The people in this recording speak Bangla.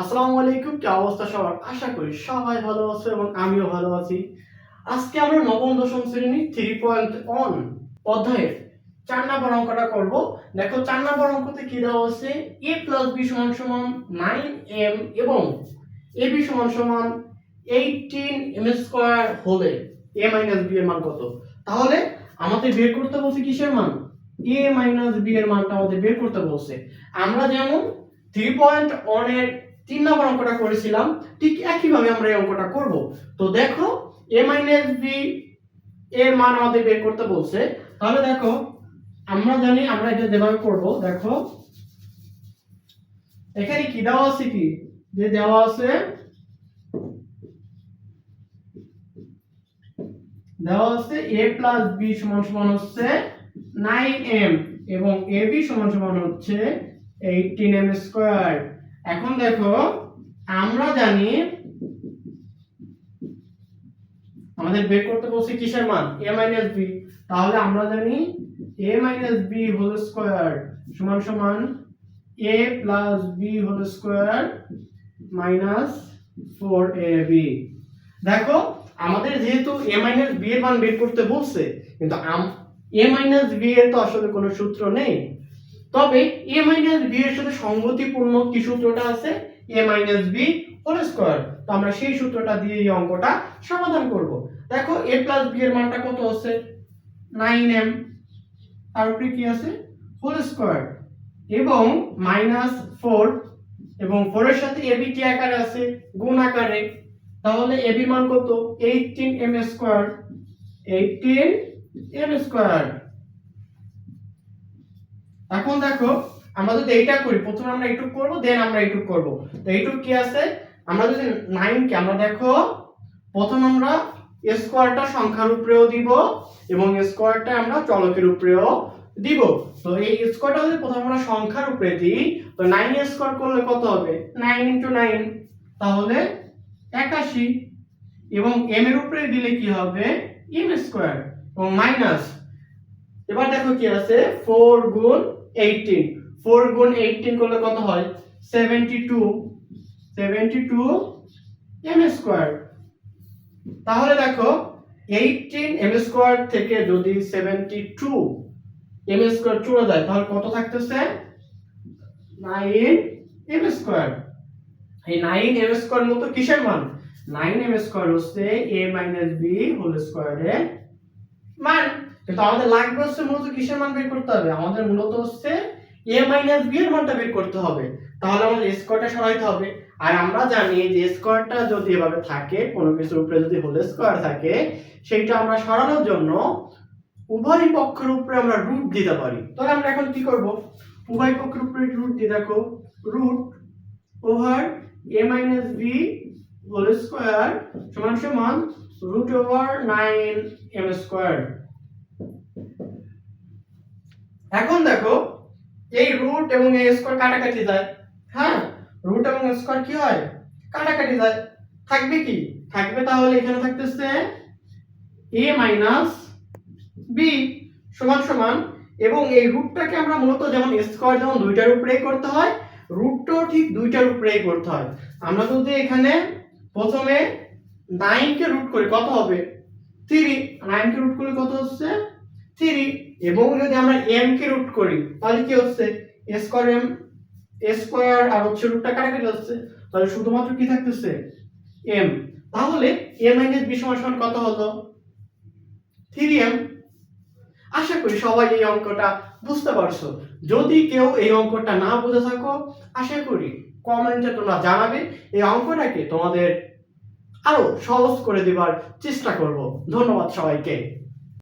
আসসালামু আলাইকুম। কি অবস্থা সবার? আশা করি সবাই ভালো আছে এবং আমিও ভালো আছি। আজকে আমরা নবম দশম শ্রেণী 3.1 অধ্যায়ের 4 নম্বর অঙ্কটা করব। দেখো 4 নম্বর অঙ্কতে কি দেওয়া আছে, a + b = 9m এবং ab = 18m² হলে a - b এর মান কত? তাহলে আমাদের বের করতে বলছে কিসের মান? a - b এর মানটা আমাদের বের করতে বলছে। আমরা যেমন 3.1 এর 3 নম্বর অঙ্কটা করেছিলাম, ঠিক একইভাবে আমরা এই অঙ্কটা করব। তো দেখো a - b এর মান আমাদের বের করতে বলছে। তাহলে দেখো আমরা জানি আমরা এটা যেভাবে করব, দেখো এখানে কি দেওয়া আছে, কি যে দেওয়া আছে, a + b = হচ্ছে 9m এবং ab = হচ্ছে 18m²। এখন দেখো আমরা জানি আমাদের বের করতে বলছে কিসের মান? a - b। তাহলে আমরা জানি a - b² = a + b² - 4ab। দেখো আমাদের যেহেতু a - b এর মান বের করতে বলছে, কিন্তু a - b এর তো আসলে কোনো সূত্র নেই। তবে a - b এর সাথে সঙ্গতিপূর্ণ কি সূত্রটা আছে? a - b² তো আমরা সেই সূত্রটা দিয়ে এই অঙ্কটা সমাধান করব। দেখো a + b এর মানটা কত আছে? 9m, আর উপরে কি আছে? হোল স্কয়ার এবং -4, এবং 4 এর সাথে ab কি আকারে আছে? গুণ আকারে। তাহলে ab মান কত? 18m²। 18m²। এখন দেখো আমরা যদি এইটা করি, প্রথমে আমরা এইটুক করব, দেন আমরা এইটুক করব। তো এইটুক কি আছে? আমরা যদি 9 কে আমরা দেখো প্রথম আমরা স্কয়ারটা সংখ্যার উপরেও দিব এবং স্কয়ারটা আমরা চলকের উপরেও দিব। তো এই স্কয়ারটা যদি প্রথমে আমরা সংখ্যার উপরে দিই, তো 9 স্কয়ার করলে কত হবে? 9 * 9, তাহলে 81। এবং m এর উপরে দিলে কি হবে? m² এবং মাইনাস, এবার দেখো কি আছে? 4 × 18, 4 × 18 করলে কত হয়? 72 m²। তাহলে দেখো 18m² থেকে যদি 72m² চলে যায়, তাহলে কত থাকতেছে? 9m²। এই 9m² মতো কিসের মান? 9m² হচ্ছে a - b² এর মান। কিন্তু আমাদের লাগবে হচ্ছে মূলত কিসের মান বের করতে হবে? আমাদের মূলত হচ্ছে a - b এর মানটা বের করতে হবে। তাহলে আমাদের স্কয়ারটা সরাইতে হবে। আর আমরা জানি যে স্কয়ারটা যদি এভাবে থাকে, কোনো কিছুর উপরে যদি হোল স্কয়ার থাকে, সেটা আমরা সরানোর জন্য উভয় পক্ষের উপরে আমরা রুট দিতে পারি। তাহলে আমরা এখন কি করব? উভয় পক্ষের উপরে রুট দিয়ে দেখো, root over a - b² √9m²। এখন দেখো এই রুট এবং এই স্কয়ার কাটাকাটি যায়। হ্যাঁ, রুট এবং স্কয়ার কি হয়? কাটাকাটি যায়। থাকবে কি? থাকবে তাহলে এখানে থাকতেছে a - b এবং এই রুটটাকে আমরা মূলত যেমন স্কয়ার যেমন দুইটার উপরেই করতে হয়, রুটটাও ঠিক দুইটার উপরেই করতে হয়। আমরা যদি এখানে প্রথমে 9 কে রুট করি, কত হবে? 3। 9 কে রুট করলে কত হচ্ছে? 3। এবং যদি আমরা m কে রুট করি, তাহলে কি হচ্ছে? স্কয়ার আর হচ্ছে রুটটা কাটাকাটি যাচ্ছে, তাহলে শুধুমাত্র কি থাকতেছে? m। তাহলে a - b = কত হলো? 3m। আশা করি সবাই এই অঙ্কটা বুঝতে পারছো। যদি কেউ এই অঙ্কটা না বুঝে থাকো, আশা করি কমেন্টে তোমরা জানাবে। এই অঙ্কটাকে তোমাদের আরো সহজ করে দেবার চেষ্টা করব। ধন্যবাদ সবাইকে।